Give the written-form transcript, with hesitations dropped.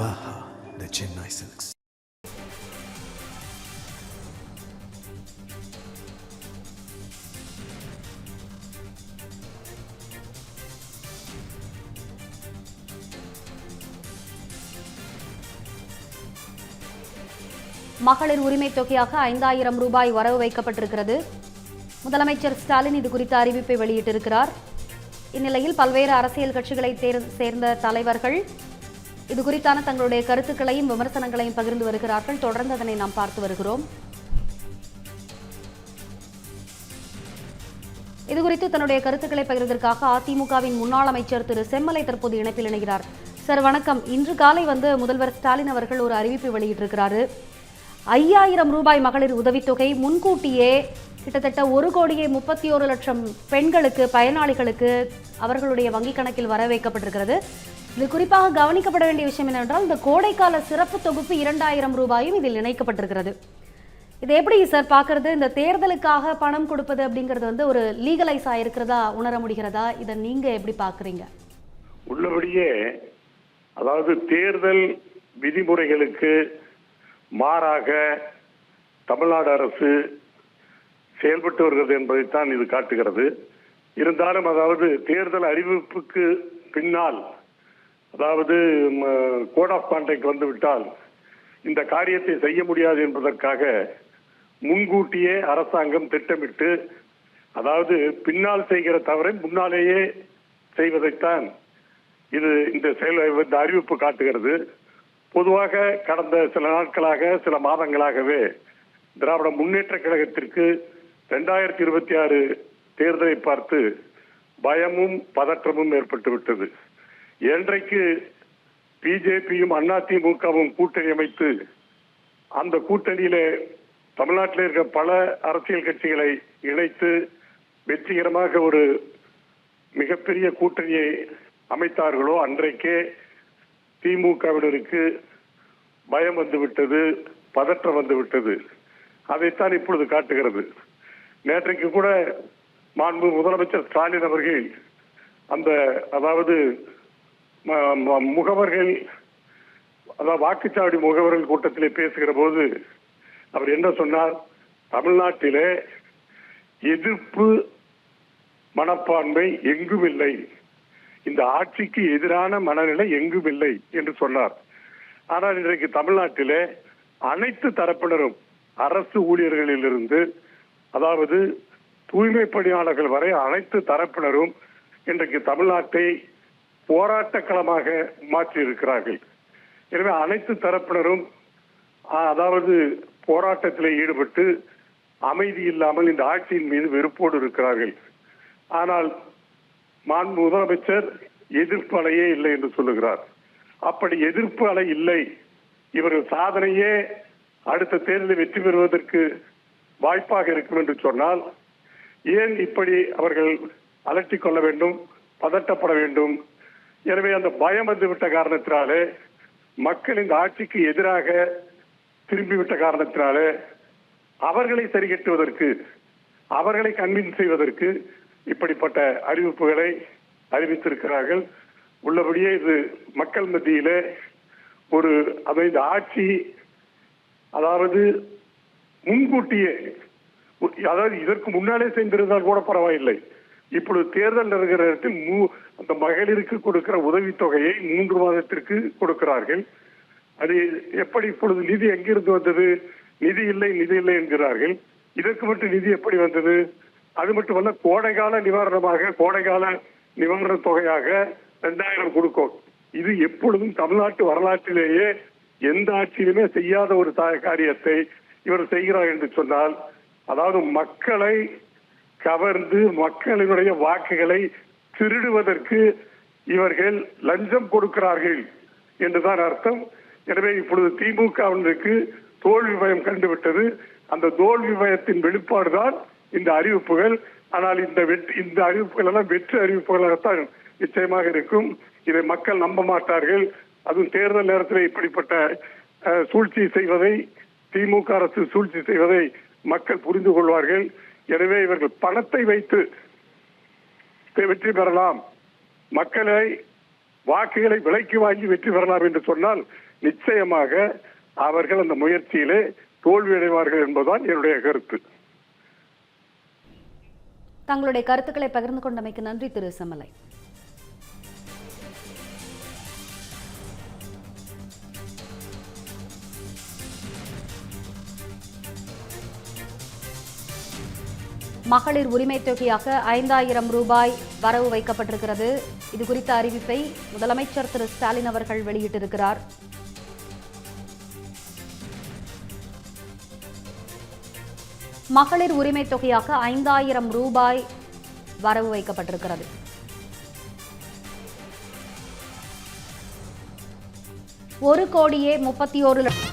Vivaha, the Chennai Silks. மகளிர் உரிமை தொகையாக 5000 ரூபாய் வரவு வைக்கப்பட்டிருக்கிறது. முதலமைச்சர் ஸ்டாலின் இது குறித்த அறிவிப்பை வெளியிட்டிருக்கிறார். இந்நிலையில் பல்வேறு அரசியல் கட்சிகளை சேர்ந்த தலைவர்கள் இது குறித்தான தங்களுடைய கருத்துக்களையும் விமர்சனங்களையும் பகிர்ந்து வருகிறார்கள். தொடர்ந்து அதனை நாம் பார்த்து வருகிறோம். இதுகுறித்து தன்னுடைய கருத்துக்களை பகிர்வதற்காக அதிமுகவின் முன்னாள் அமைச்சர் திரு செம்மலை தற்போது இணைப்பில் இணைகிறார். சார் வணக்கம். இன்று காலை முதல்வர் ஸ்டாலின் அவர்கள் ஒரு அறிவிப்பை வெளியிட்டிருக்கிறாரு. 5000 ரூபாய் மகளிர் உதவித்தொகை முன்கூட்டியே கிட்டத்தட்ட 1,31,00,000 பெண்களுக்கு பயனாளிகளுக்கு அவர்களுடைய வங்கிக் கணக்கில் வர வைக்கப்பட்டிருக்கிறது. இது குறிப்பாக கவனிக்கப்பட வேண்டிய விஷயம் என்னவென்றால் இந்த கோடைக்கால சிறப்பு தொகுப்பு 2000 ரூபாயும் இதில் இணைக்கப்பட்டிருக்கிறது. இது எப்படி சார் பார்க்கறது? இந்த தேர்தலுக்காக பணம் கொடுப்பது அப்படிங்கிறது ஒரு லீகலைஸ் ஆயிருக்கிறதா உணர முடிகிறதா? இதை நீங்க எப்படி பார்க்குறீங்க? உள்ளபடியே அதாவது தேர்தல் விதிமுறைகளுக்கு மாறாக தமிழ்நாடு அரசு செயல்பட்டு வருகிறது என்பதைத்தான் இது காட்டுகிறது. இருந்தாலும் அதாவது தேர்தல் அறிவிப்புக்கு பின்னால் அதாவது கோட் ஆஃப் கான்டக்ட் வந்துவிட்டால் இந்த காரியத்தை செய்ய முடியாது என்பதற்காக முன்கூட்டியே அரசாங்கம் திட்டமிட்டு அதாவது பின்னால் செய்கிற தவறை முன்னாலேயே செய்வதைத்தான் இந்த அறிவிப்பு காட்டுகிறது. பொதுவாக கடந்த சில நாட்களாக சில மாதங்களாகவே திராவிட முன்னேற்ற கழகத்திற்கு 2026 தேர்தலை பார்த்து பயமும் பதற்றமும் ஏற்பட்டுவிட்டது. என்றைக்கு பிஜேபியும் அதிமுகவும் கூட்டணி அமைத்து அந்த கூட்டணியிலே தமிழ்நாட்டில் இருக்க பல அரசியல் கட்சிகளை இணைத்து வெற்றிகரமாக ஒரு மிகப்பெரிய கூட்டணியை அமைத்தார்களோ அன்றைக்கே திமுகவினருக்கு பயம் வந்துவிட்டது, பதற்றம் வந்துவிட்டது. அதைத்தான் இப்பொழுது காட்டுகிறது. நேற்றைக்கு கூட மாண்பு முதலமைச்சர் ஸ்டாலின் அவர்கள் அதாவது முகவர்கள் அதாவது வாக்குச்சாவடி முகவர்கள் கூட்டத்திலே பேசுகிற போது அவர் என்ன சொன்னார்? தமிழ்நாட்டிலே எதிர்ப்பு மனப்பான்மை எங்கும் இல்லை, இந்த ஆட்சிக்கு எதிரான மனநிலை எங்கும் இல்லை என்று சொன்னார். ஆனால் இன்றைக்கு தமிழ்நாட்டிலே அனைத்து தரப்பினரும் அரசு ஊழியர்களிலிருந்து அதாவது தூய்மை பணியாளர்கள் வரை அனைத்து தரப்பினரும் இன்றைக்கு தமிழ்நாட்டை போராட்ட களமாக மாற்றி இருக்கிறார்கள். எனவே அனைத்து தரப்பினரும் அதாவது போராட்டத்தில் ஈடுபட்டு அமைதி இல்லாமல் இந்த ஆட்சியின் மீது வெறுப்போடு இருக்கிறார்கள். ஆனால் மாண்பு முதலமைச்சர் எதிர்ப்பு அலையே இல்லை என்று சொல்லுகிறார். அப்படி எதிர்ப்பு அலை இல்லை, இவர்கள் சாதனையே அடுத்த தேர்தலில் வெற்றி பெறுவதற்கு வாய்ப்பாக இருக்கும் என்று சொன்னால் ஏன் இப்படி அவர்கள் அலட்டிக் கொள்ள வேண்டும், பதட்டப்பட வேண்டும்? எனவே அந்த பயம் வந்துவிட்ட காரணத்தினாலே மக்கள் இந்த ஆட்சிக்கு எதிராக திரும்பிவிட்ட காரணத்தினாலே அவர்களை சரிகட்டுவதற்கு, அவர்களை கன்வின்ஸ் செய்வதற்கு இப்படிப்பட்ட அறிவிப்புகளை அறிவித்திருக்கிறார்கள். உள்ளபடியே இது மக்கள் மத்தியிலே இந்த ஆட்சி அதாவது முன்கூட்டியே அதாவது இதற்கு முன்னாலே செய்திருந்தால் கூட பரவாயில்லை, இப்பொழுது தேர்தல் நெருங்குகிற இடத்தில் அந்த மகளிருக்கு கொடுக்கிற உதவித்தொகையை 3 மாதத்திற்கு கொடுக்கிறார்கள். அது எப்படி இப்பொழுது நிதி எங்கிருந்து வந்தது? நிதி இல்லை என்கிறார்கள். இதற்கு மட்டும் நிதி எப்படி வந்தது? அது மட்டுமல்ல, கோடைகால நிவாரண தொகையாக 2000 கொடுக்கும். இது எப்பொழுதும் தமிழ்நாட்டு வரலாற்றிலேயே எந்த ஆட்சியிலுமே செய்யாத ஒரு காரியத்தை இவர் செய்கிறார் என்று சொன்னால், அதாவது மக்களை கவர்ந்து மக்களினுடைய வாக்குகளை திருடுவதற்கு இவர்கள் லஞ்சம் கொடுக்கிறார்கள் என்றுதான் அர்த்தம். எனவே இப்பொழுது திமுகவினருக்கு தோல்வி பயம் கண்டுவிட்டது. அந்த தோல்வி பயத்தின் வெளிப்பாடுதான் இந்த அறிவிப்புகள். ஆனால் இந்த அறிவிப்புகள் எல்லாம் வெற்றி அறிவிப்புகளாகத்தான் நிச்சயமாக இருக்கும். இதை மக்கள் நம்ப மாட்டார்கள். அதுவும் தேர்தல் நேரத்தில் இப்படிப்பட்ட சூழ்ச்சி செய்வதை, திமுக அரசு சூழ்ச்சி செய்வதை மக்கள் புரிந்து கொள்வார்கள். எனவே இவர்கள் பணத்தை வைத்து வெற்றி பெறலாம், மக்களை வாக்குகளை விலைக்கு வாங்கி வெற்றி பெறலாம் என்று சொன்னால் நிச்சயமாக அவர்கள் அந்த முயற்சியிலே தோல்வியடைவார்கள் என்பதுதான் என்னுடைய கருத்து. தங்களுடைய கருத்துக்களை பகிர்ந்து கொண்டமைக்கு நன்றி திரு செம்மலை. மகளிர் உரிமை தொகையாக 5000 ரூபாய் வரவு வைக்கப்பட்டிருக்கிறது. இது குறித்த அறிவிப்பை முதலமைச்சர் திரு ஸ்டாலின் அவர்கள் வெளியிட்டிருக்கிறார். மகளிர் உரிமை தொகையாக 5000 ரூபாய் வரவு வைக்கப்பட்டிருக்கிறது. 1,31,00,000